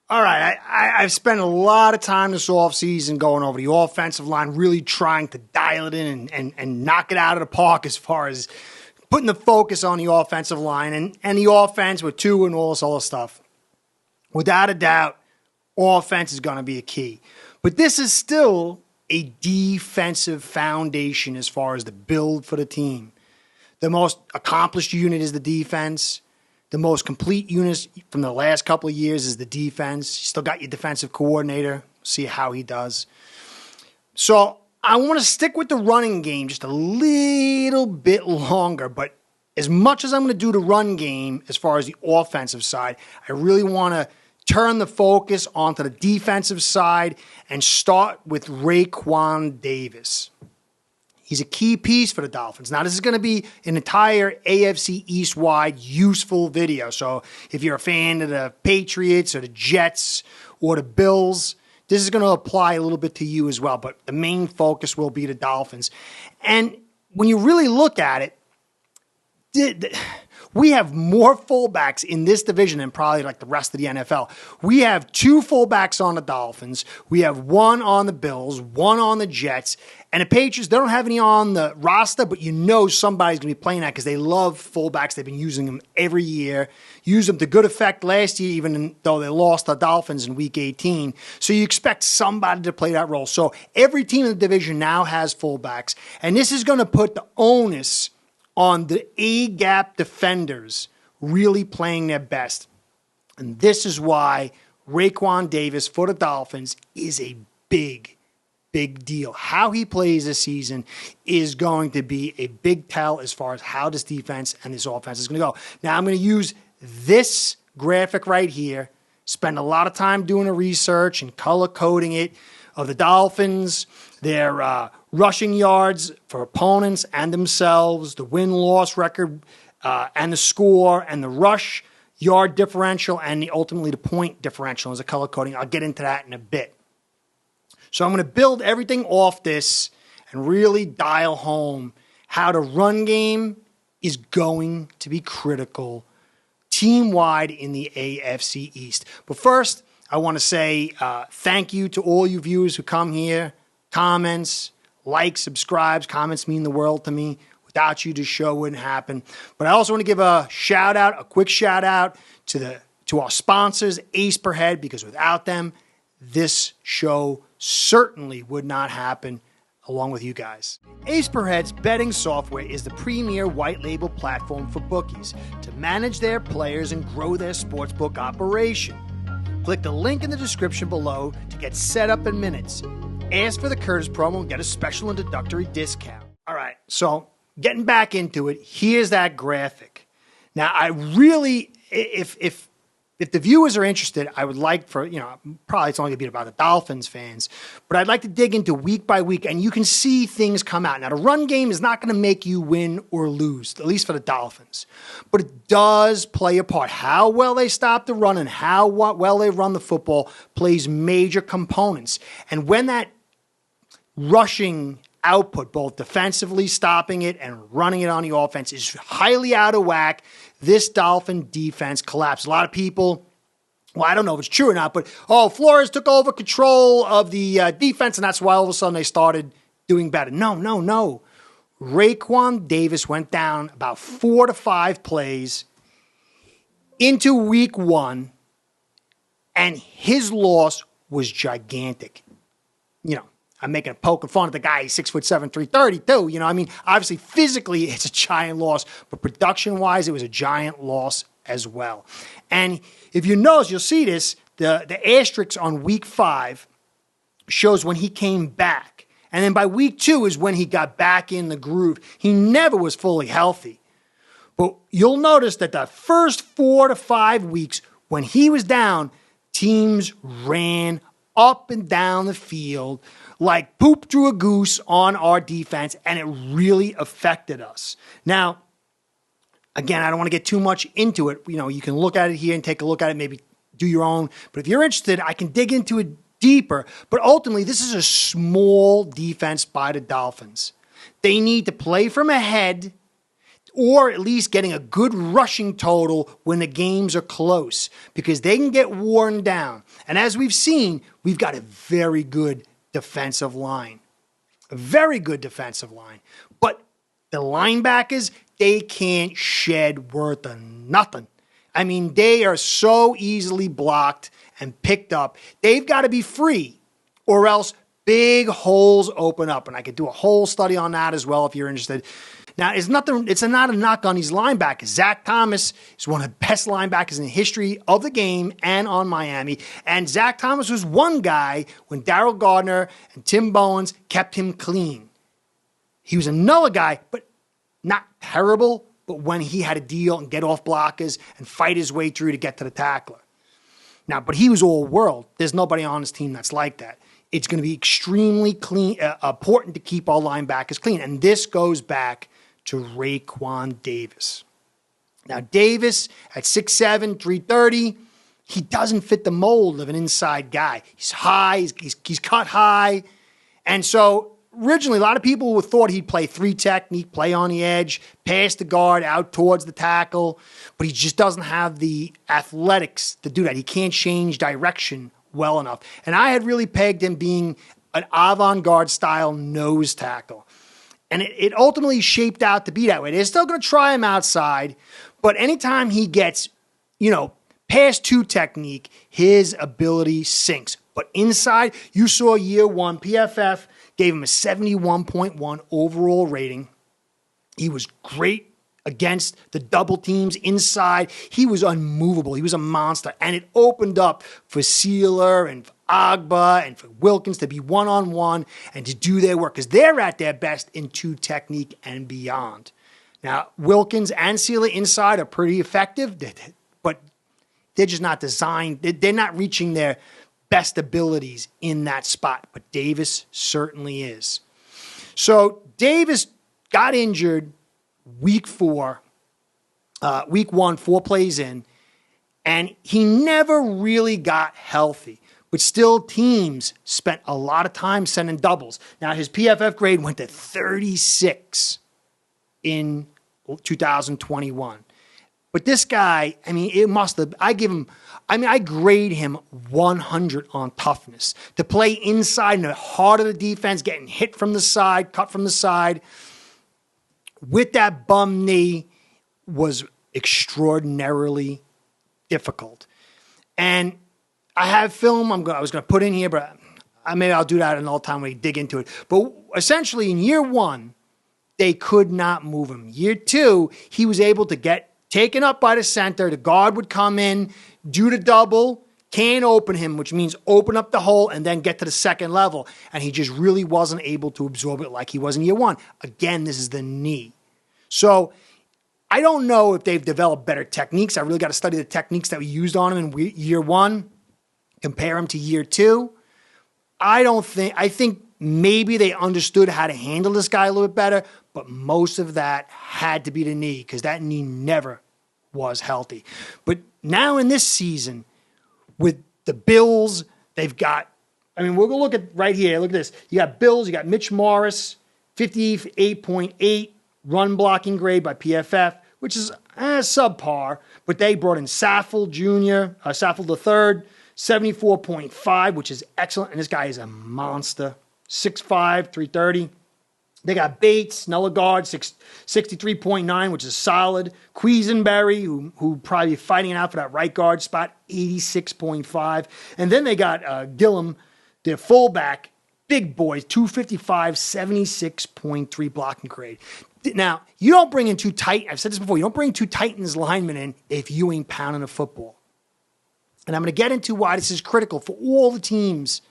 All right, I've spent a lot of time this offseason going over the offensive line, really trying to dial it in and knock it out of the park as far as putting the focus on the offensive line and the offense with Tua and all this other stuff. Without a doubt, offense is going to be a key. But this is still a defensive foundation as far as the build for the team. The most accomplished unit is the defense. The most complete unit from the last couple of years is the defense. You still got your defensive coordinator. See how he does. So I want to stick with the running game just a little bit longer. But as much as I'm going to do the run game as far as the offensive side, I really want to turn the focus onto the defensive side and start with Raekwon Davis. He's a key piece for the Dolphins. Now, this is going to be an entire AFC East-wide useful video. So if you're a fan of the Patriots or the Jets or the Bills, this is going to apply a little bit to you as well. But the main focus will be the Dolphins. And when you really look at it, we have more fullbacks in this division than probably like the rest of the NFL. We have 2 fullbacks on the Dolphins. We have 1 on the Bills, 1 on the Jets. And the Patriots, they don't have any on the roster, but you know somebody's going to be playing that because they love fullbacks. They've been using them every year. Used them to good effect last year, even though they lost the Dolphins in Week 18. So you expect somebody to play that role. So every team in the division now has fullbacks. And this is going to put the onus on the A-gap defenders really playing their best. And this is why Raekwon Davis for the Dolphins is a big deal. How he plays this season is going to be a big tell as far as how this defense and this offense is going to go. Now, I'm going to use this graphic right here, spend a lot of time doing the research and color coding it of the Dolphins, their rushing yards for opponents and themselves, the win-loss record and the score, and the rush yard differential, and ultimately the point differential as a color coding. I'll get into that in a bit. So I'm going to build everything off this and really dial home how the run game is going to be critical team-wide in the AFC East. But first, I want to say thank you to all you viewers who come here, comments, likes, subscribes. Comments mean the world to me. Without you, this show wouldn't happen. But I also want to give a quick shout out to our sponsors, Ace Per Head, because without them, this show certainly would not happen along with you guys. Ace Per Head's betting software is the premier white label platform for bookies to manage their players and grow their sportsbook operation. Click the link in the description below to get set up in minutes. Ask for the Curtis promo and get a special introductory discount. All right, so getting back into it, here's that graphic. Now, I really, if the viewers are interested, I would like for, probably it's only going to be about the Dolphins fans, but I'd like to dig into week by week, and you can see things come out. Now, the run game is not going to make you win or lose, at least for the Dolphins, but it does play a part. How well they stop the run and how well they run the football plays major components. And when that rushing output, both defensively stopping it and running it on the offense, is highly out of whack, this Dolphin defense collapsed. A lot of people, well, I don't know if it's true or not, but, Flores took over control of the defense, and that's why all of a sudden they started doing better. No. Raekwon Davis went down about 4 to 5 plays into week 1, and his loss was gigantic. I'm making a poking fun at the guy. He's 6'7", 332. Obviously physically it's a giant loss, but production-wise it was a giant loss as well. And if you notice, you'll see this, the asterisk on week 5 shows when he came back. And then by week 2 is when he got back in the groove. He never was fully healthy. But you'll notice that the first 4 to 5 weeks when he was down, teams ran up and down the field like poop through a goose on our defense, and it really affected us. Now, again, I don't want to get too much into it. You can look at it here and take a look at it, maybe do your own. But if you're interested, I can dig into it deeper. But ultimately, this is a small defense by the Dolphins. They need to play from ahead or at least getting a good rushing total when the games are close, because they can get worn down. And as we've seen, we've got a very good defensive line. A very good defensive line. But the linebackers, they can't shed worth of nothing. I mean, they are so easily blocked and picked up. They've got to be free, or else big holes open up. And I could do a whole study on that as well if you're interested. Now, it's not a knock on these linebackers. Zach Thomas is one of the best linebackers in the history of the game and on Miami. And Zach Thomas was one guy when Darryl Gardner and Tim Bowens kept him clean. He was another guy, but not terrible, but when he had to deal and get off blockers and fight his way through to get to the tackler. Now, but he was all world. There's nobody on his team that's like that. It's going to be extremely important to keep all linebackers clean. And this goes back to Raekwon Davis. Now, Davis at 6'7", 330, he doesn't fit the mold of an inside guy. He's high, he's cut high. And so originally, a lot of people thought he'd play 3 technique, play on the edge, pass the guard out towards the tackle, but he just doesn't have the athletics to do that. He can't change direction well enough. And I had really pegged him being an avant-garde style nose tackle. And it ultimately shaped out to be that way. They're still going to try him outside, but anytime he gets, past 2 technique, his ability sinks. But inside, you saw year 1, PFF gave him a 71.1 overall rating. He was great against the double teams inside. He was unmovable. He was a monster. And it opened up for Sealer and for Agba and for Wilkins to be one-on-one and to do their work, because they're at their best in 2 technique and beyond. Now, Wilkins and Sealer inside are pretty effective, but they're just not designed. They're not reaching their best abilities in that spot. But Davis certainly is. So Davis got injured week 1, 4 plays in, and he never really got healthy. But still, teams spent a lot of time sending doubles. Now, his PFF grade went to 36 in 2021. But this guy, I grade him 100 on toughness. To play inside in the heart of the defense, getting hit from the side, cut from the side, with that bum knee was extraordinarily difficult. And I have film I was going to put in here, but maybe I'll do that another time when we dig into it. But essentially, in year 1, they could not move him. Year 2, he was able to get taken up by the center. The guard would come in, do the double, can't open him, which means open up the hole and then get to the second level. And he just really wasn't able to absorb it like he was in year 1. Again, this is the knee. So I don't know if they've developed better techniques. I really got to study the techniques that we used on him in year 1, compare him to year 2. I think maybe they understood how to handle this guy a little bit better, but most of that had to be the knee, because that knee never was healthy. But now in this season, with the Bills, they've got, we're going to look at right here. Look at this. You got Bills, you got Mitch Morris, 58.8 run blocking grade by PFF, which is subpar, but they brought in Saffold III, 74.5, which is excellent, and this guy is a monster. 6'5", 330. They got Bates, Nelligard, 63.9, which is solid. Quisenberry, who probably fighting it out for that right guard spot, 86.5. And then they got Gillum, their fullback, big boys, 255, 76.3 blocking grade. Now, you don't bring in I've said this before, you don't bring 2 Titans linemen in if you ain't pounding the football. And I'm going to get into why this is critical for all the teams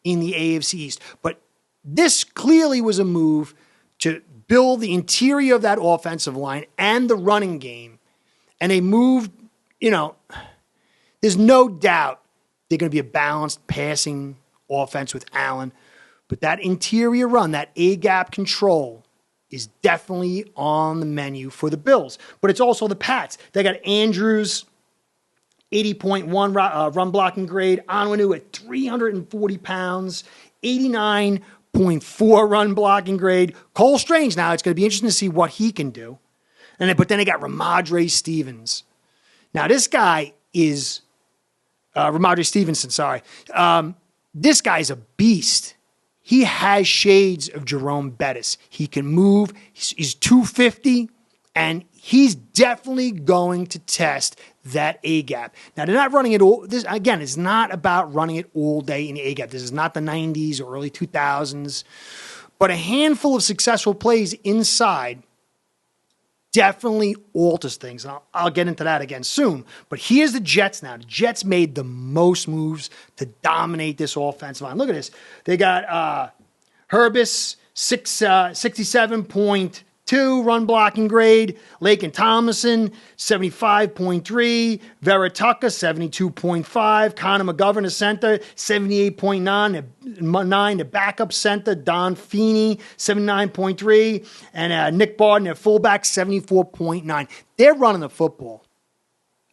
in the AFC East. But this clearly was a move to build the interior of that offensive line and the running game. And they moved, there's no doubt they're going to be a balanced passing offense with Allen. But that interior run, that A-gap control, is definitely on the menu for the Bills. But it's also the Pats. They got Andrews, 80.1 run blocking grade. Onwenu at 340 pounds, 89.4 run blocking grade. Cole Strange, now it's going to be interesting to see what he can do. But then they got Ramondre Stevens. Now, this guy is Ramondre Stevenson, sorry. This guy's a beast. He has shades of Jerome Bettis. He can move. He's 250, and he's definitely going to test that A-gap. Now, they're not running it all. This, again, it's not about running it all day in the A-gap. This is not the 90s or early 2000s. But a handful of successful plays inside definitely alters things. And I'll get into that again soon. But here's the Jets now. The Jets made the most moves to dominate this offensive line. Look at this. They got Herbis, 67.2 run blocking grade. Laken Tomlinson, 75.3. Vera Tucker, 72.5. Connor McGovern, a center, 78.9. The backup center, Don Feeney, 79.3. And Nick Barton, their fullback, 74.9. They're running the football.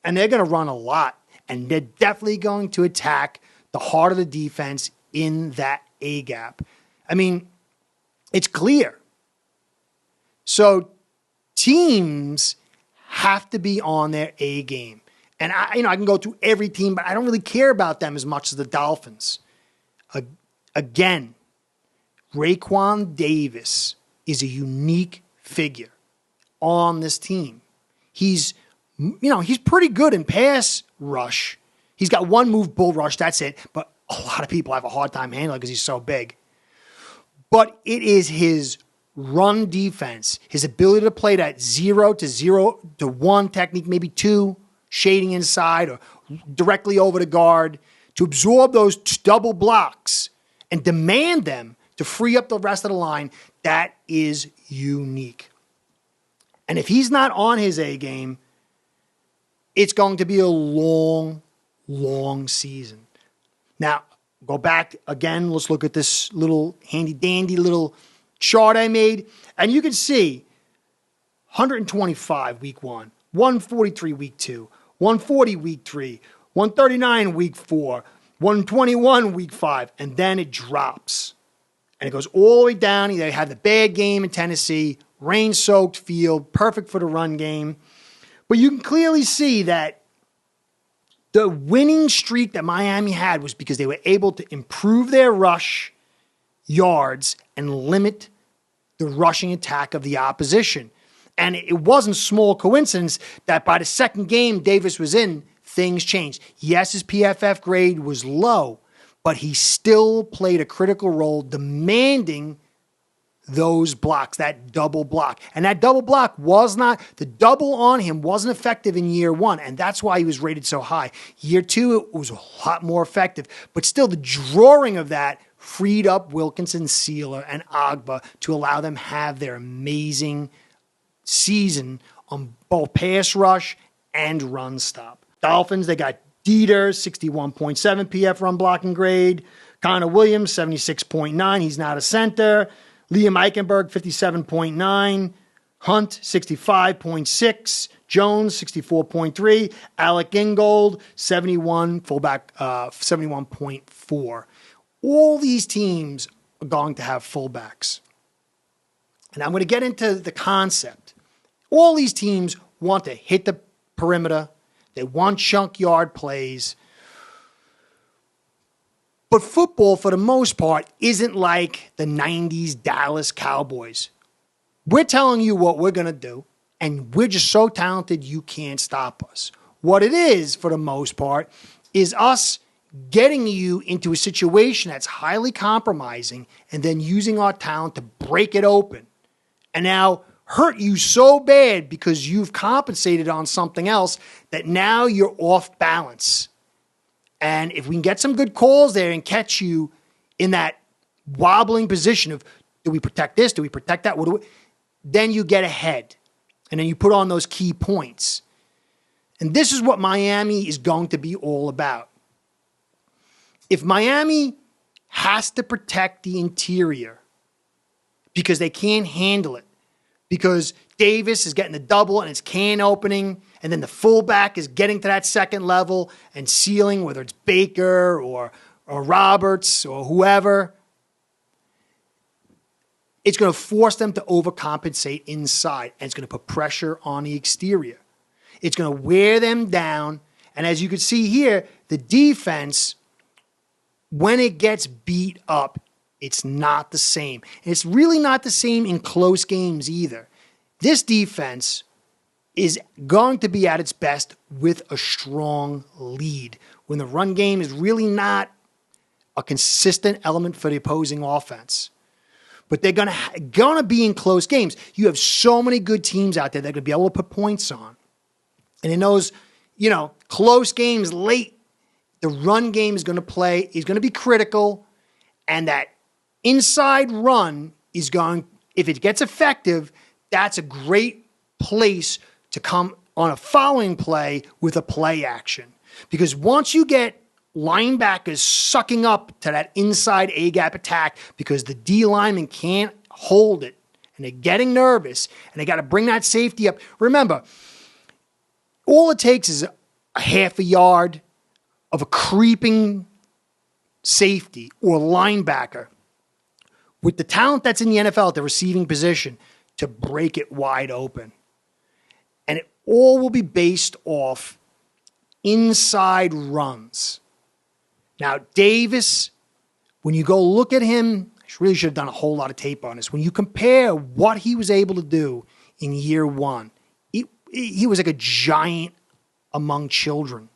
And they're going to run a lot. And they're definitely going to attack the heart of the defense in that A-gap. I mean, it's clear. So teams have to be on their A game. And I can go through every team, but I don't really care about them as much as the Dolphins. Again, Raekwon Davis is a unique figure on this team. He's pretty good in pass rush. He's got one move, bull rush, that's it. But a lot of people have a hard time handling it because he's so big. But it is his run defense, his ability to play that 0 to 1 technique, maybe 2, shading inside or directly over the guard, to absorb those double blocks and demand them to free up the rest of the line, that is unique. And if he's not on his A game, it's going to be a long, long season. Now, go back again. Let's look at this little handy-dandy little chart I made. And you can see 125 week 1, 143 week 2, 140 week 3, 139 week 4, 121 week 5, and then it drops. And it goes all the way down. They had the bad game in Tennessee, rain-soaked field, perfect for the run game. But you can clearly see that the winning streak that Miami had was because they were able to improve their rush yards and limit the rushing attack of the opposition. And it wasn't small coincidence that by the second game Davis was in, things changed. Yes, his PFF grade was low, but he still played a critical role demanding those blocks, that double block. And that double block the double on him wasn't effective in year 1, and that's why he was rated so high. Year 2, it was a lot more effective. But still, the drawing of that freed up Wilkinson, Sealer, and Agba to allow them have their amazing season on both pass rush and run stop. Dolphins, they got Dieter, 61.7 PF run blocking grade. Connor Williams, 76.9. He's not a center. Liam Eichenberg, 57.9. Hunt, 65.6. Jones, 64.3. Alec Ingold, 71. Fullback, 71.4. All these teams are going to have fullbacks. And I'm going to get into the concept. All these teams want to hit the perimeter. They want chunk yard plays. But football, for the most part, isn't like the 90s Dallas Cowboys. We're telling you what we're going to do, and we're just so talented you can't stop us. What it is, for the most part, is us getting you into a situation that's highly compromising and then using our talent to break it open. And now hurt you so bad because you've compensated on something else that now you're off balance. And if we can get some good calls there and catch you in that wobbling position of, do we protect this? Do we protect that? Then you get ahead. And then you put on those key points. And this is what Miami is going to be all about. If Miami has to protect the interior because they can't handle it, because Davis is getting the double and it's can opening, and then the fullback is getting to that second level and sealing, whether it's Baker or Roberts or whoever, it's going to force them to overcompensate inside, and it's going to put pressure on the exterior. It's going to wear them down. And as you can see here, the defense, when it gets beat up, it's not the same. And it's really not the same in close games either. This defense is going to be at its best with a strong lead, when the run game is really not a consistent element for the opposing offense. But they're gonna be in close games. You have so many good teams out there that are going to be able to put points on. And in those, close games late, the run game is going to be critical, and that inside run is going, if it gets effective, that's a great place to come on a following play with a play action. Because once you get linebackers sucking up to that inside A-gap attack because the D lineman can't hold it, and they're getting nervous, and they got to bring that safety up. Remember, all it takes is a half a yard of a creeping safety or linebacker with the talent that's in the NFL at the receiving position to break it wide open. And it all will be based off inside runs. Now, Davis, when you go look at him, I really should have done a whole lot of tape on this. When you compare what he was able to do in year one, he was like a giant among children.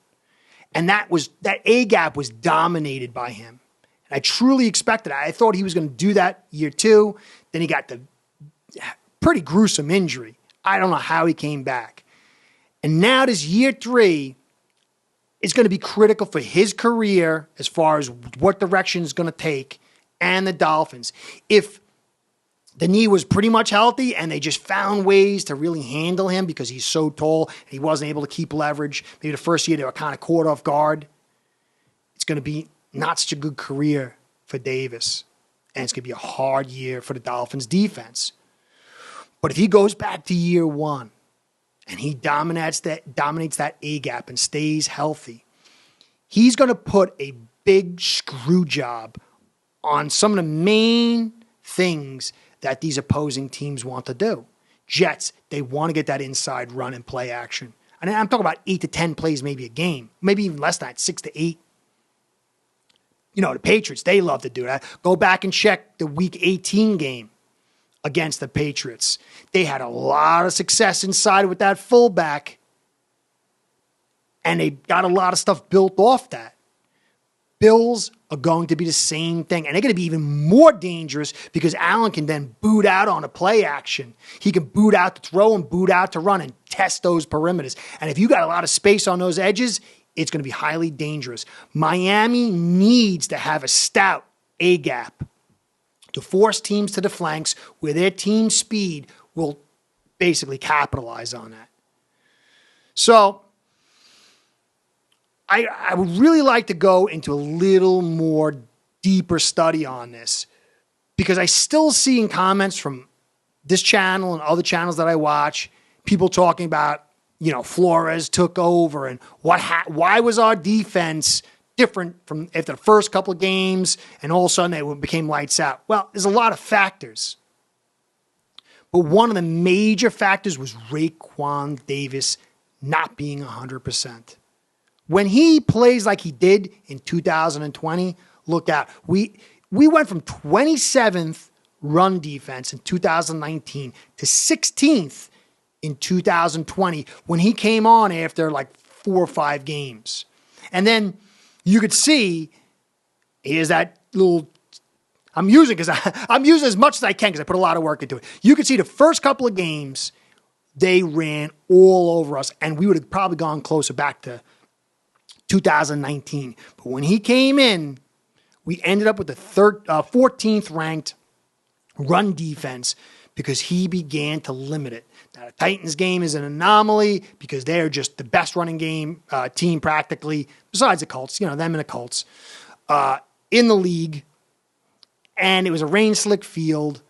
And that A-gap was dominated by him. And I truly expected it. I thought he was going to do that year two. Then he got the pretty gruesome injury. I don't know how he came back. And now this year three is going to be critical for his career as far as what direction it's going to take, and the Dolphins. If the knee was pretty much healthy and they just found ways to really handle him because he's so tall and he wasn't able to keep leverage, maybe the first year they were kind of caught off guard, it's going to be not such a good career for Davis. And it's going to be a hard year for the Dolphins defense. But if he goes back to year one and he dominates that A-gap and stays healthy, he's going to put a big screw job on some of the main things that these opposing teams want to do. Jets, they want to get that inside run and play action. And I'm talking about 8 to 10 plays maybe a game, maybe even less than that, 6 to 8. The Patriots, they love to do that. Go back and check the Week 18 game against the Patriots. They had a lot of success inside with that fullback, and they got a lot of stuff built off that. Bills are going to be the same thing, and they're going to be even more dangerous because Allen can then boot out on a play action. He can boot out to throw and boot out to run and test those perimeters. And if you got a lot of space on those edges, it's going to be highly dangerous. Miami needs to have a stout A-gap to force teams to the flanks where their team speed will basically capitalize on that. So I would really like to go into a little more deeper study on this, because I still see in comments from this channel and other channels that I watch, people talking about, Flores took over and why was our defense different from after the first couple of games and all of a sudden they became lights out. Well, there's a lot of factors. But one of the major factors was Raekwon Davis not being 100%. When he plays like he did in 2020, look out. We went from 27th run defense in 2019 to 16th in 2020 when he came on after like 4 or 5 games. And then you could see, here's that little, I'm using as much as I can because I put a lot of work into it. You could see the first couple of games, they ran all over us, and we would have probably gone closer back to 2019. But when he came in, we ended up with the 14th ranked run defense because he began to limit it. Now, the Titans game is an anomaly because they're just the best running game team practically, besides the Colts, them and the Colts, in the league. And it was a rain-slick field,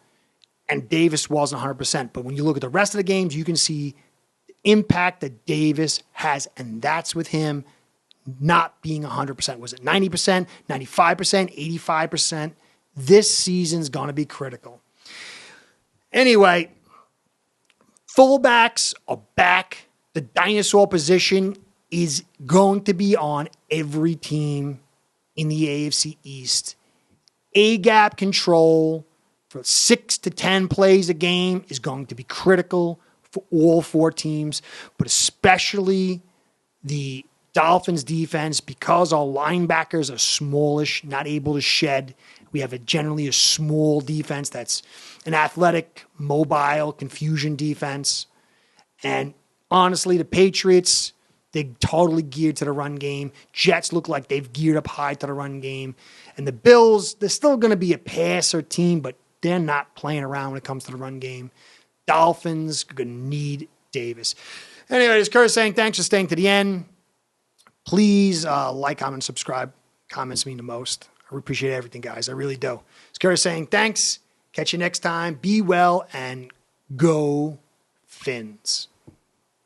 and Davis wasn't 100%. But when you look at the rest of the games, you can see the impact that Davis has, and that's with him not being 100%. Was it 90%, 95%, 85%? This season's going to be critical. Anyway, fullbacks are back. The dinosaur position is going to be on every team in the AFC East. A-gap control for 6 to 10 plays a game is going to be critical for all four teams, but especially the Dolphins defense, because our linebackers are smallish, not able to shed. We have generally a small defense that's an athletic, mobile, confusion defense. And honestly, the Patriots, they're totally geared to the run game. Jets look like they've geared up high to the run game. And the Bills, they're still going to be a passer team, but they're not playing around when it comes to the run game. Dolphins are going to need Davis. Anyway, this is Curtis saying thanks for staying to the end. Please like, comment, subscribe. Comments mean the most. I appreciate everything, guys. I really do. It's Curtis saying thanks. Catch you next time. Be well and go Fins.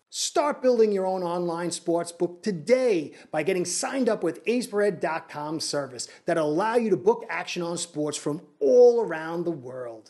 Start building your own online sportsbook today by getting signed up with aceperhead.com service that'll allow you to book action on sports from all around the world.